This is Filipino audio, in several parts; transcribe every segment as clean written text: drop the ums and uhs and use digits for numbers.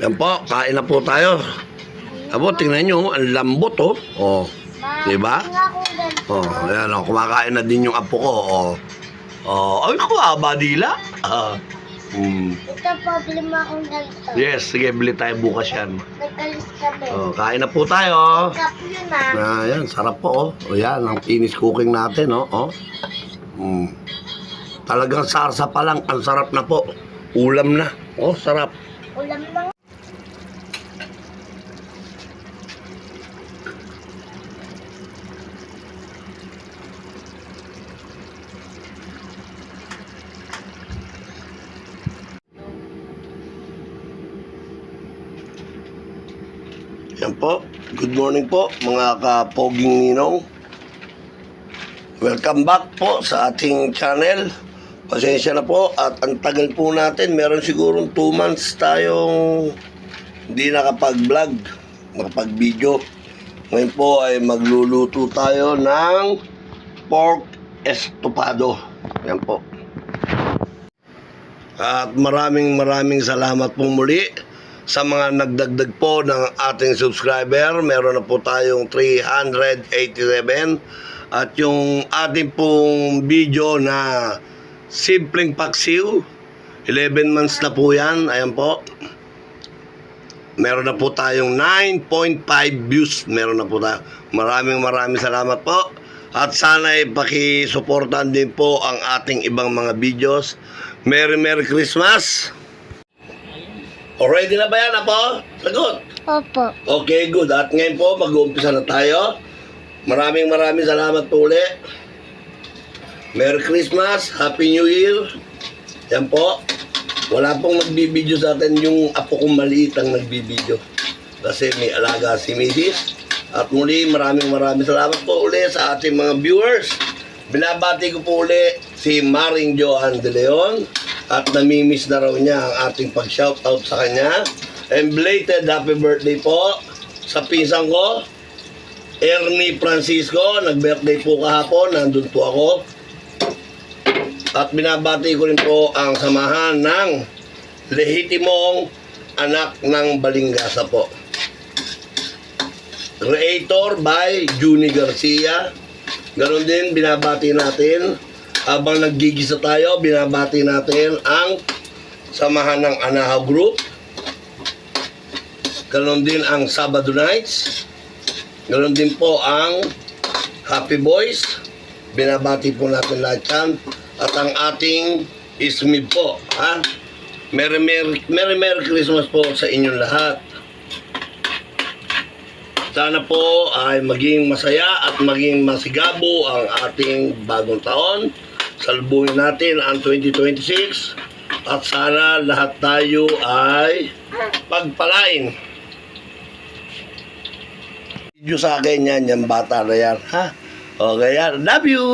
Yan po, kain na po tayo. Abo, tingnan nyo, ang lambot oh. Oh, diba? Oh, ayan oh, kumakain na din yung apo ko. Oh, oh, ay ko, badila. Ito problema akong ganito. Yes, sige, bili tayo bukas yan. Nagkalis kami. Oh, kain na po tayo. Cup yun ah. Ayan, sarap po oh. O yan, ang finish cooking natin oh. Oh. Talagang sarsa pa lang, ang sarap na po. Ulam na. Oh, sarap. Ulam lang. Yan po. Good morning po mga kapoging ninong. Welcome back po sa ating channel. Pasensya na po at ang tagal po natin. Meron sigurong 2 months tayong hindi nakapag-vlog, nakapag-video. Ngayon po ay magluluto tayo ng pork estopado. Yan po. At maraming salamat pong muli sa mga nagdagdag po ng ating subscriber. Meron na po tayong 387. At yung ating pong video na simpleng paksiw, 11 months na po yan. Ayan po. Meron na po tayong 9.5 views. Meron na po tayo. Maraming salamat po. At sana ay pakisuportahan din po ang ating ibang mga videos. Merry Christmas! Already na ba yan, Apo? Sagot. Opo. Okay, good. At ngayon po, mag-uumpisa na tayo. Maraming salamat po ulit. Merry Christmas, Happy New Year. Yan po. Wala pong nagbibideo sa atin, yung apo kong maliit ang nagbibideo. Kasi may alaga si Mrs. At muli, maraming salamat po ulit sa ating mga viewers. Binabati ko po ulit si Maring Johan De Leon. At namimiss na raw niya ang ating pag-shoutout sa kanya. And belated happy birthday po sa pisang ko, Ernie Francisco. Nag-birthday po kahapon, nandun po ako. At binabati ko rin po ang samahan ng lehitimong anak ng Balingasa po. Creator by Juni Garcia. Ganon din binabati natin. Habang naggigisa tayo, binabati natin ang samahan ng Anahaw Group. Ganon din ang Sabado Nights. Ganon din po ang Happy Boys. Binabati po natin lahat yan. At ang ating Ismib po. Ha? Merry Christmas po sa inyong lahat. Sana po ay maging masaya at maging masigabo ang ating bagong taon. Salubungin natin ang 2026 at sana lahat tayo ay pagpalain. Video sa akin yan, yung bata na yan, ha? Okay yan, love you!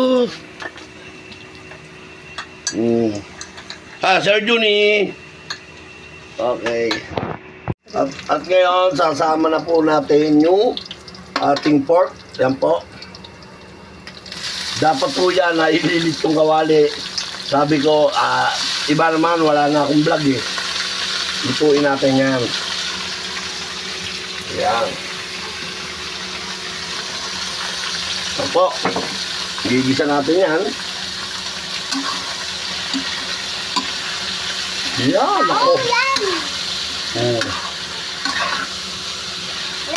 Sir Juni! Okay. At ngayon, sasama na po natin yung ating pork. Yan po. Dapat po yan na ililit kong kawali. Sabi ko, iba naman, wala na akong vlog eh. Lutuin natin yan. Yan. Ito po. Gigisa natin yan. Yan, ako. Yan! Yan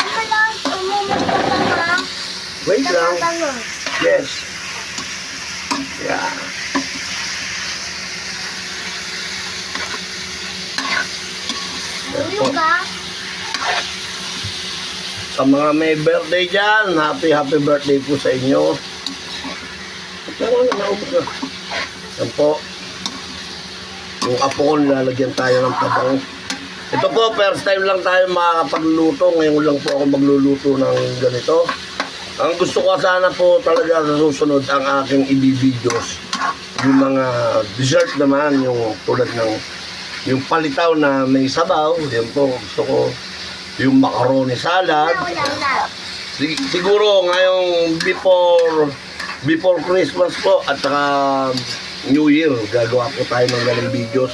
mo lang, umumot ka pa ha. Wait lang. Yes. Yeah. Ulo ka? Sa mga may birthday dyan, happy birthday po sa inyo. Yan po. Yung apo ko, nilalagyan tayo ng tabang. Ito po, first time lang tayo makakapagluto. Ngayon lang po ako magluluto ng ganito. Ang gusto ko sana po talaga sa susunod ang aking i-videos. Yung mga dessert naman, yung tulad ng yung palitaw na may sabaw. Yan po, gusto ko yung macaroni salad. Siguro ngayong before Christmas po at saka New Year, gagawa po tayo ng ganung videos.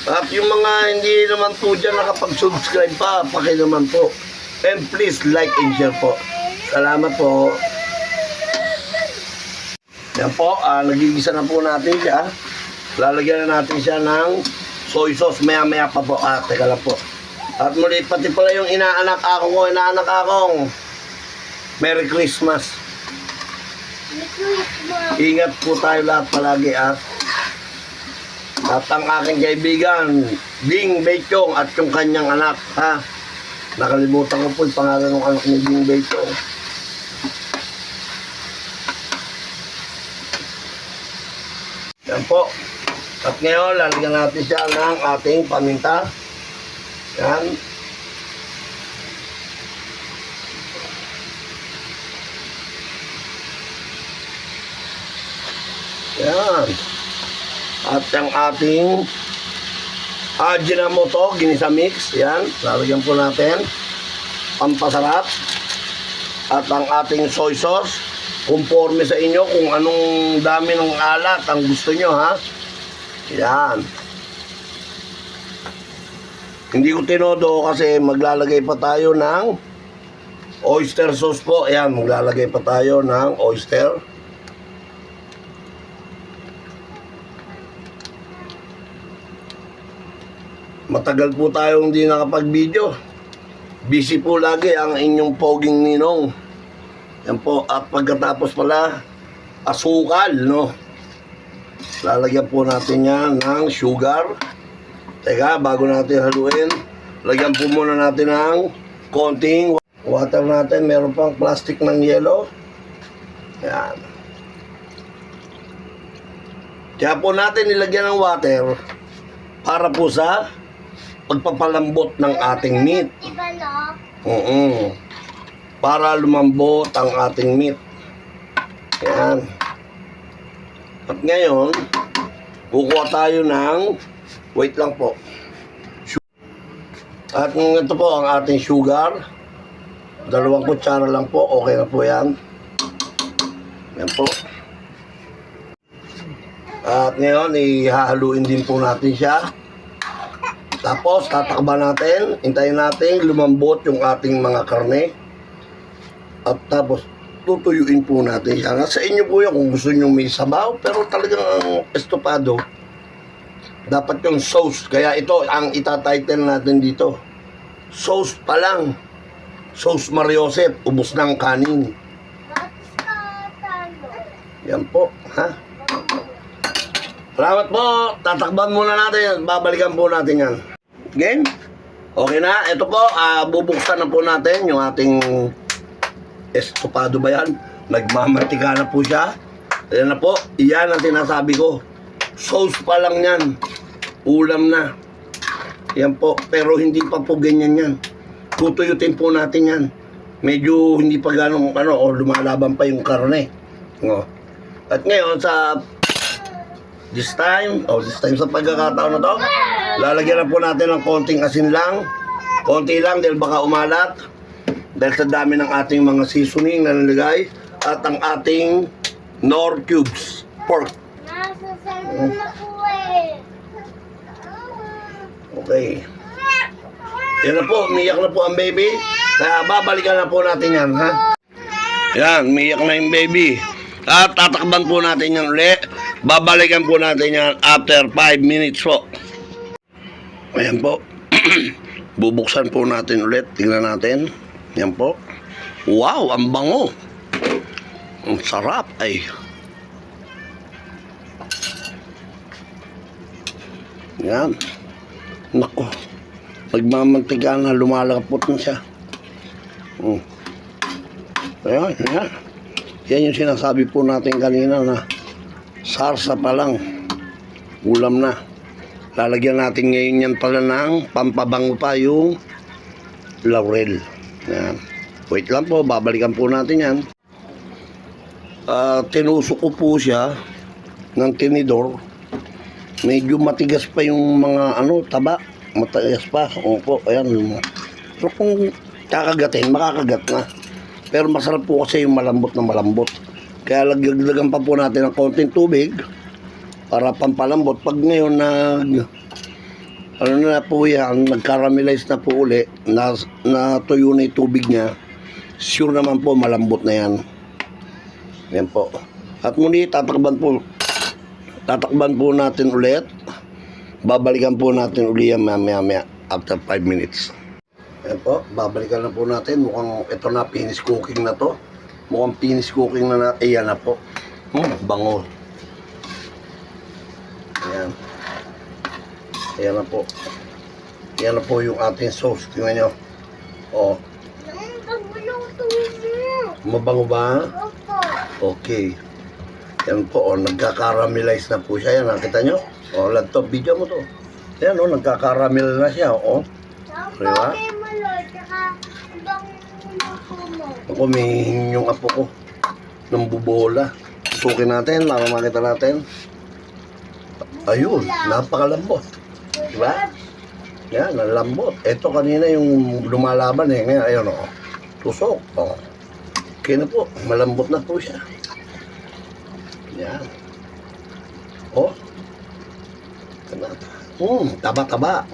At yung mga hindi naman po dyan nakapag-subscribe pa, naman po. And please like and share po. Salamat po. Yan po, nagigisa na po natin siya. Lalagyan na natin siya ng soy sauce. Maya-maya pa po. Teka lang po. At muli, pati pala yung inaanak akong. Merry Christmas. Ingat po tayo lahat palagi at ang aking kaibigan, Ding Beichong at yung kanyang anak, ha? Nakalimutan ko po yung pangalan ng anak ni Ding Beichong. Yan po. At ngayon, lalagyan natin siya ng ating paminta. Yan. Yan. At ang ating Ajinomoto, ginisa mix. Yan. Lalagyan po natin. Pampasarap. At ang ating soy sauce. Conforme sa inyo kung anong dami ng alat ang gusto nyo, ha? Yan. Hindi ko tinodo kasi maglalagay pa tayo ng oyster sauce po. Ayan, maglalagay pa tayo ng oyster. Matagal po tayong hindi nakapag-video. Busy po lagi ang inyong poging ninong. Yan po, at pagkatapos pala, asukal, no? Lalagyan po natin yan ng sugar. Teka, bago natin haluin, lagyan po muna natin ng konting water natin. Meron pang plastic ng yelo. Yan. Kaya po natin nilagyan ng water para po sa pagpapalambot ng ating meat. Para lumambot ang ating meat. Yan. At ngayon, kukuha tayo ng, wait lang po. At ito po ang ating sugar. 2 kutsara lang po. Okay na po yan. Yan po. At ngayon, ihahaluin din po natin siya. Tapos, tatakban natin. Hintayin natin lumambot yung ating mga karne. At tapos, tutuyuin po natin siya. Sa inyo po yan kung gusto nyo may sabaw. Pero talagang ang estopado, dapat yung sauce. Kaya ito, ang itatitle natin dito. Sauce pa lang. Sauce Mariosep, ubos ng kanin. Yan po, ha? Salamat po. Tatakban muna natin. Babalikan po natin yan. Again? Okay na. Ito po, bubuksan na po natin yung ating estopado ba yan? Nagmamantika na po siya. Ayan na po. Iyan ang sinasabi ko. Sauce pa lang yan. Ulam na. Yan po. Pero hindi pa po ganyan yan. Tutuyutin po natin yan. Medyo hindi pa ganong o lumalaban pa yung karne. No. At ngayon sa this time sa pagkakataon na to, lalagyan na po natin ng konting asin lang. Konti lang dahil baka umalat. Dahil sa dami ng ating mga seasoning na nalagay at ang ating Knorr cubes pork. Okay. Yan na po, umiyak na po ang baby. Kaya babalikan na po natin yan, ha? Yan, umiyak na yung baby. At tatakban po natin yan ulit. Babalikan po natin yan after 5 minutes po. Ayan po. Bubuksan po natin ulit. Tingnan natin. Yan po. Wow, ang bango. Ang sarap ay. Yan. Nako. Nagmamantika na, lumalapot na siya. Ayan, yan. Yan yung sinasabi po natin kanina na sarsa pa lang. Ulam na. Lalagyan natin ngayon yan pala ng pampabango pa yung laurel. Yan. Wait lang po, babalikan po natin yan. Tinusok ko po siya ng tinidor. Medyo matigas pa yung mga taba. Matigas pa. Opo, ayan. So kung kakagatin, makakagat na. Pero masarap po kasi yung malambot na malambot. Kaya lagdagan pa po natin ng konting tubig para pampalambot. Pag ngayon ano na po yan, nag-caramelize na po uli, natuyo na yung tubig niya, sure naman po malambot na yan. Yan po. At muli, tatakban po natin ulit. Babalikan po natin uli yan mamaya after 5 minutes. Yan po, babalikan na po natin. Mukhang ito na, finish cooking na to. Mukhang finish cooking na natin. Ayan na po. Bango. Ayan. Ayan na po. Ayan na po yung ating sauce. Tingnan nyo. O, Ang pagluluto mo. mabango ba? Opo. Okay. Yan po, nagka-caramelize na po siya. Yan, nakita nyo? O, laptop, video mo to. Yan, nagka-caramel na siya. O, Ang Diba? bagay mo, Lord. Tsaka ibang luto mo. ako may hingin yung apo ko. Ng bubola. Susukin natin, para makita natin. Ayun, napakalambot. Diba? Yan, ang lambot. Ito kanina yung lumalaban eh. Ngayon, ayun o. Tusok. O. Okay na po. Malambot na po siya. Yan. O. Taba-taba.